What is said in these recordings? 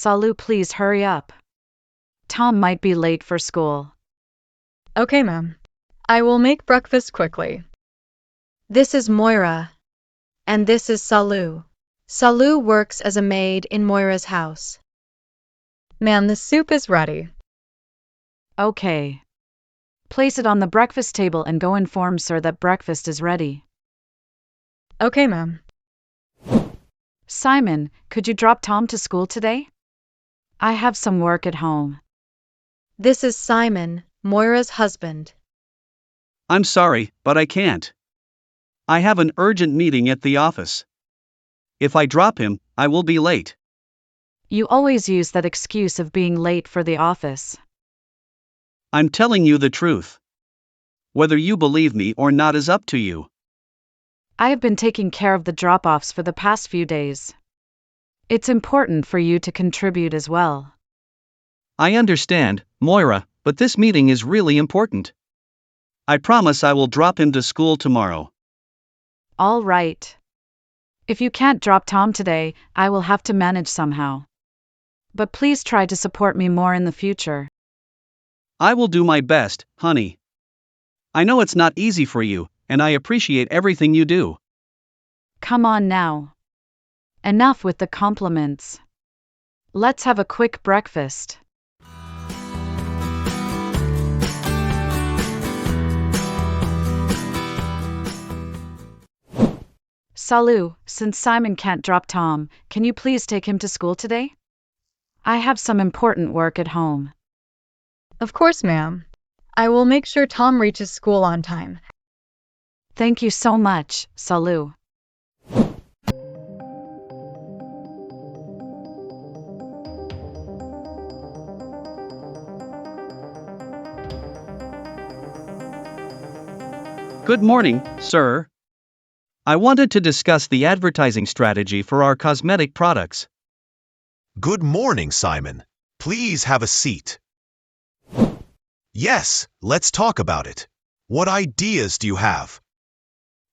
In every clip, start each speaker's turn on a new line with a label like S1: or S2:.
S1: Salu, please hurry up. Tom might be late for school.
S2: Okay, ma'am. I will make breakfast quickly. This is Moira, and this is Salu. Salu works as a maid in Moira's house. Ma'am, the soup is ready.
S1: Okay. Place it on the breakfast table and go inform sir that breakfast is ready.
S2: Okay, ma'am.
S1: Simon, could you drop Tom to school today? I have some work at home.
S2: This is Simon, Moira's husband.
S3: I'm sorry, but I can't. I have an urgent meeting at the office. If I drop him, I will be late.
S1: You always use that excuse of being late for the office.
S3: I'm telling you the truth. Whether you believe me or not is up to you.
S1: I have been taking care of the drop-offs for the past few days. It's important for you to contribute as well.
S3: I understand, Moira, but this meeting is really important. I promise I will drop him to school tomorrow.
S1: All right. If you can't drop Tom today, I will have to manage somehow. But please try to support me more in the future.
S3: I will do my best, honey. I know it's not easy for you, and I appreciate everything you do.
S1: Come on now. Enough with the compliments. Let's have a quick breakfast. Salu, since Simon can't drop Tom, can you please take him to school today? I have some important work at home.
S2: Of course, ma'am. I will make sure Tom reaches school on time.
S1: Thank you so much, Salu.
S3: Good morning, sir. I wanted to discuss the advertising strategy for our cosmetic products.
S4: Good morning, Simon. Please have a seat. Yes, let's talk about it. What ideas do you have?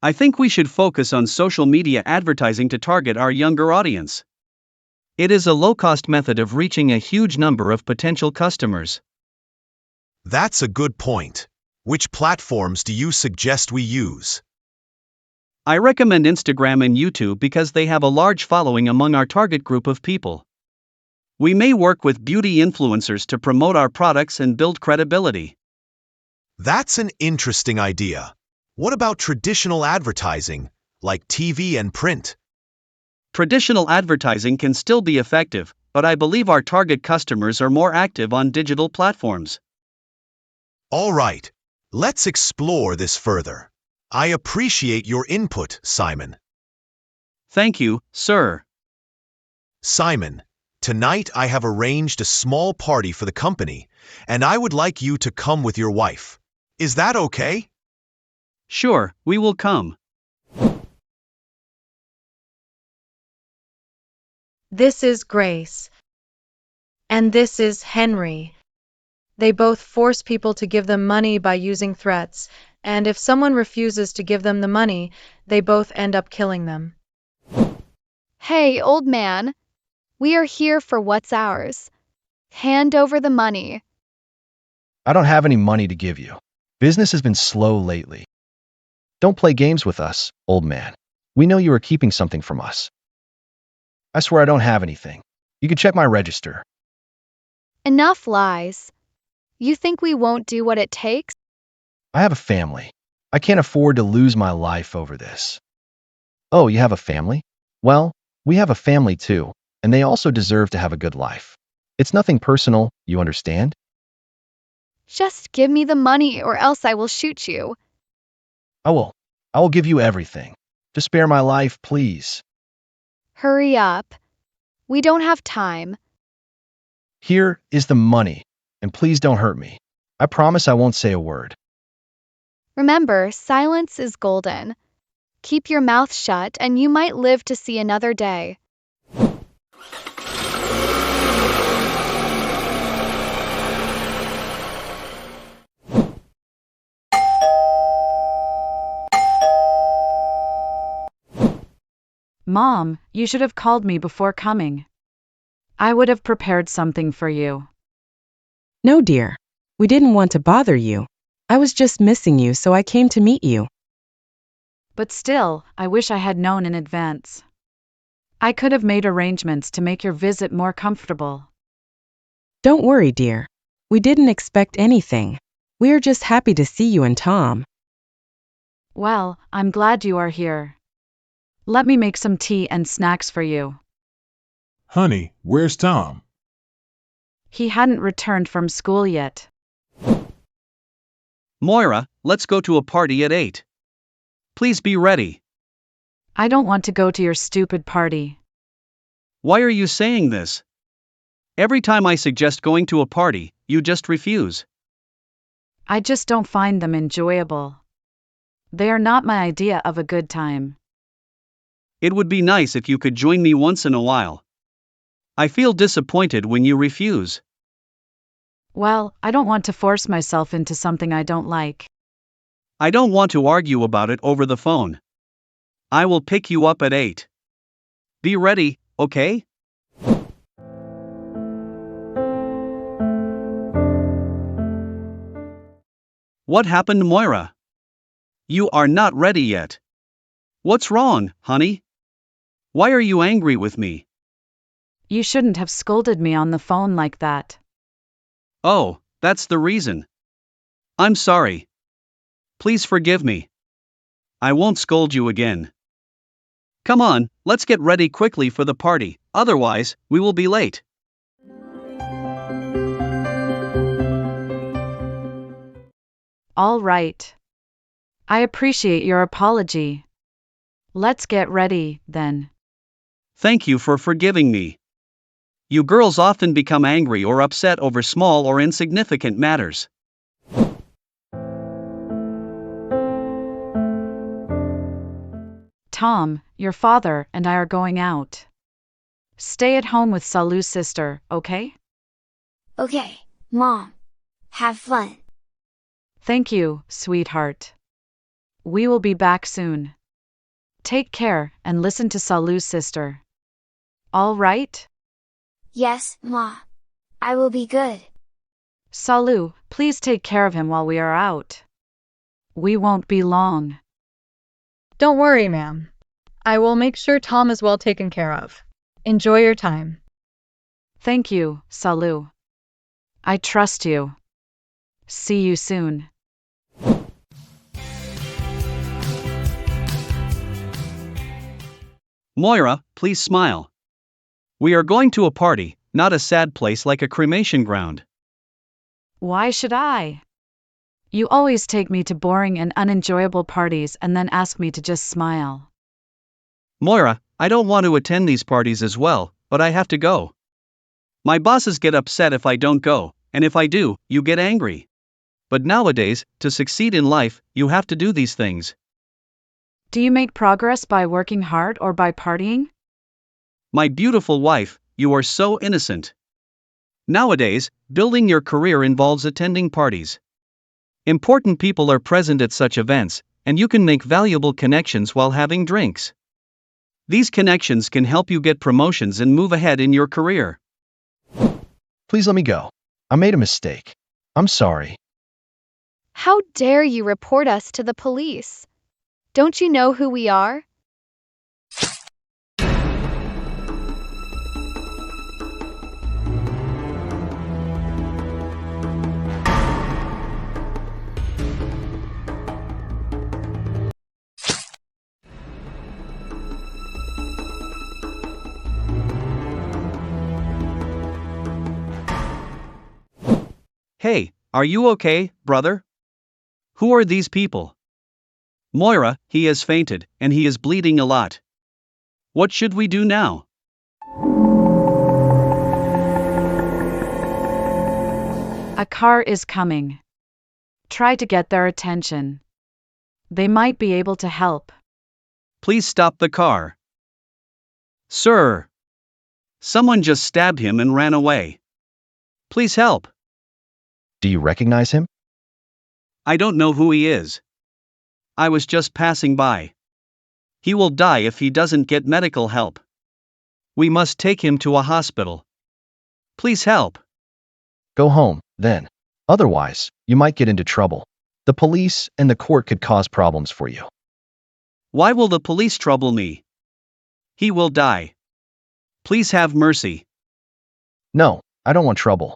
S3: I think we should focus on social media advertising to target our younger audience. It is a low-cost method of reaching a huge number of potential customers.
S4: That's a good point. Which platforms do you suggest we use?
S3: I recommend Instagram and YouTube because they have a large following among our target group of people. We may work with beauty influencers to promote our products and build credibility.
S4: That's an interesting idea. What about traditional advertising, like TV and print?
S3: Traditional advertising can still be effective, but I believe our target customers are more active on digital platforms.
S4: All right, let's explore this further. I appreciate your input, Simon.
S3: Thank you, sir.
S4: Simon, tonight I have arranged a small party for the company, and I would like you to come with your wife. Is that okay?
S3: Sure, we will come.
S2: This is Grace. And this is Henry. They both force people to give them money by using threats, and if someone refuses to give them the money, they both end up killing them.
S5: Hey, old man. We are here for what's ours. Hand over the money.
S6: I don't have any money to give you. Business has been slow lately. Don't play games with us, old man. We know you are keeping something from us. I swear I don't have anything. You can check my register.
S5: Enough lies. You think we won't do what it takes?
S6: I have a family. I can't afford to lose my life over this. Oh, you have a family? Well, we have a family too, and they also deserve to have a good life. It's nothing personal, you understand?
S5: Just give me the money or else I will shoot you.
S6: I will give you everything. Just spare my life, please.
S5: Hurry up. We don't have time.
S6: Here is the money, and please don't hurt me. I promise I won't say a word.
S5: Remember, silence is golden. Keep your mouth shut and you might live to see another day.
S1: Mom, you should have called me before coming. I would have prepared something for you.
S7: No, dear. We didn't want to bother you. I was just missing you, so I came to meet you.
S1: But still, I wish I had known in advance. I could have made arrangements to make your visit more comfortable.
S7: Don't worry, dear. We didn't expect anything. We are just happy to see you and Tom.
S1: Well, I'm glad you are here. Let me make some tea and snacks for you.
S8: Honey, where's Tom?
S1: He hadn't returned from school yet.
S3: Moira, let's go to a party at 8. Please be ready.
S1: I don't want to go to your stupid party.
S3: Why are you saying this? Every time I suggest going to a party, you just refuse.
S1: I just don't find them enjoyable. They are not my idea of a good time.
S3: It would be nice if you could join me once in a while. I feel disappointed when you refuse.
S1: Well, I don't want to force myself into something I don't like.
S3: I don't want to argue about it over the phone. I will pick you up at 8. Be ready, okay? What happened, Moira? You are not ready yet. What's wrong, honey? Why are you angry with me?
S1: You shouldn't have scolded me on the phone like that.
S3: Oh, that's the reason. I'm sorry. Please forgive me. I won't scold you again. Come on, let's get ready quickly for the party, otherwise, we will be late.
S1: All right. I appreciate your apology. Let's get ready, then.
S3: Thank you for forgiving me. You girls often become angry or upset over small or insignificant matters.
S1: Tom, your father and I are going out. Stay at home with Salu's sister, okay?
S9: Okay, Mom. Have fun.
S1: Thank you, sweetheart. We will be back soon. Take care and listen to Salu's sister. All right?
S9: Yes, Ma. I will be good.
S1: Salu, please take care of him while we are out. We won't be long.
S2: Don't worry, ma'am. I will make sure Tom is well taken care of. Enjoy your time.
S1: Thank you, Salu. I trust you. See you soon.
S3: Moira, please smile. We are going to a party, not a sad place like a cremation ground.
S1: Why should I? You always take me to boring and unenjoyable parties and then ask me to just smile.
S3: Moira, I don't want to attend these parties as well, but I have to go. My bosses get upset if I don't go, and if I do, you get angry. But nowadays, to succeed in life, you have to do these things.
S1: Do you make progress by working hard or by partying?
S3: My beautiful wife, you are so innocent. Nowadays, building your career involves attending parties. Important people are present at such events, and you can make valuable connections while having drinks. These connections can help you get promotions and move ahead in your career.
S6: Please let me go. I made a mistake. I'm sorry.
S5: How dare you report us to the police? Don't you know who we are?
S3: Hey, are you okay, brother? Who are these people? Moira, he has fainted, and he is bleeding a lot. What should we do now?
S1: A car is coming. Try to get their attention. They might be able to help.
S3: Please stop the car. Sir! Someone just stabbed him and ran away. Please help.
S6: Do you recognize him?
S3: I don't know who he is. I was just passing by. He will die if he doesn't get medical help. We must take him to a hospital. Please help.
S6: Go home, then. Otherwise, you might get into trouble. The police and the court could cause problems for you.
S3: Why will the police trouble me? He will die. Please have mercy.
S6: No, I don't want trouble.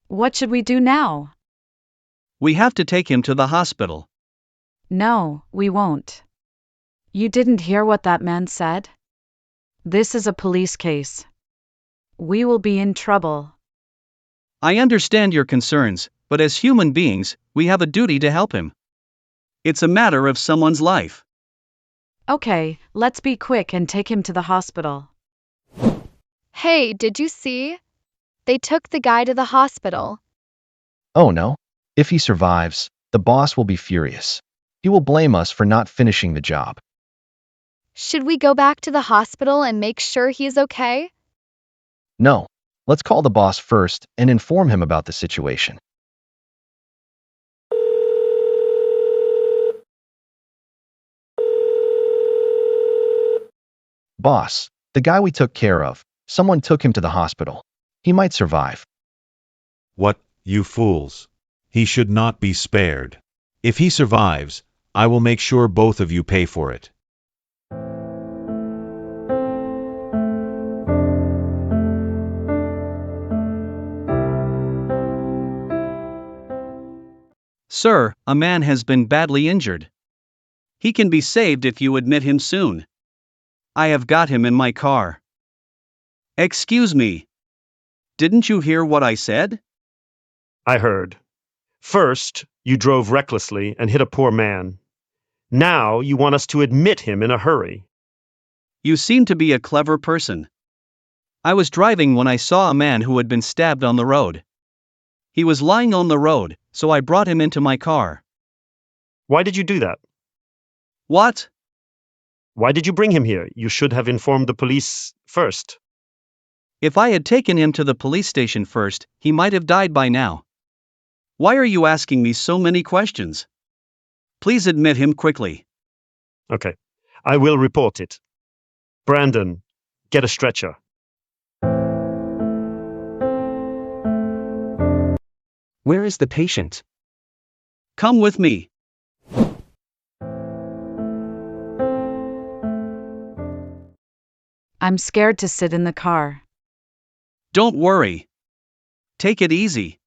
S1: What should we do now?
S3: We have to take him to the hospital.
S1: No, we won't. You didn't hear what that man said? This is a police case. We will be in trouble.
S3: I understand your concerns, but as human beings, we have a duty to help him. It's a matter of someone's life.
S1: Okay, let's be quick and take him to the hospital.
S5: Hey, did you see? They took the guy to the hospital.
S6: Oh no. If he survives, the boss will be furious. He will blame us for not finishing the job.
S5: Should we go back to the hospital and make sure he's okay?
S6: No. Let's call the boss first and inform him about the situation. Boss, the guy we took care of, someone took him to the hospital. He might survive.
S10: What, you fools! He should not be spared. If he survives, I will make sure both of you pay for it.
S3: Sir, a man has been badly injured. He can be saved if you admit him soon. I have got him in my car. Excuse me. Didn't you hear what I said?
S11: I heard. First, you drove recklessly and hit a poor man. Now you want us to admit him in a hurry.
S3: You seem to be a clever person. I was driving when I saw a man who had been stabbed on the road. He was lying on the road, so I brought him into my car.
S11: Why did you do that?
S3: What?
S11: Why did you bring him here? You should have informed the police first.
S3: If I had taken him to the police station first, he might have died by now. Why are you asking me so many questions? Please admit him quickly.
S11: Okay, I will report it. Brandon, get a stretcher.
S12: Where is the patient?
S3: Come with me.
S1: I'm scared to sit in the car.
S3: Don't worry. Take it easy.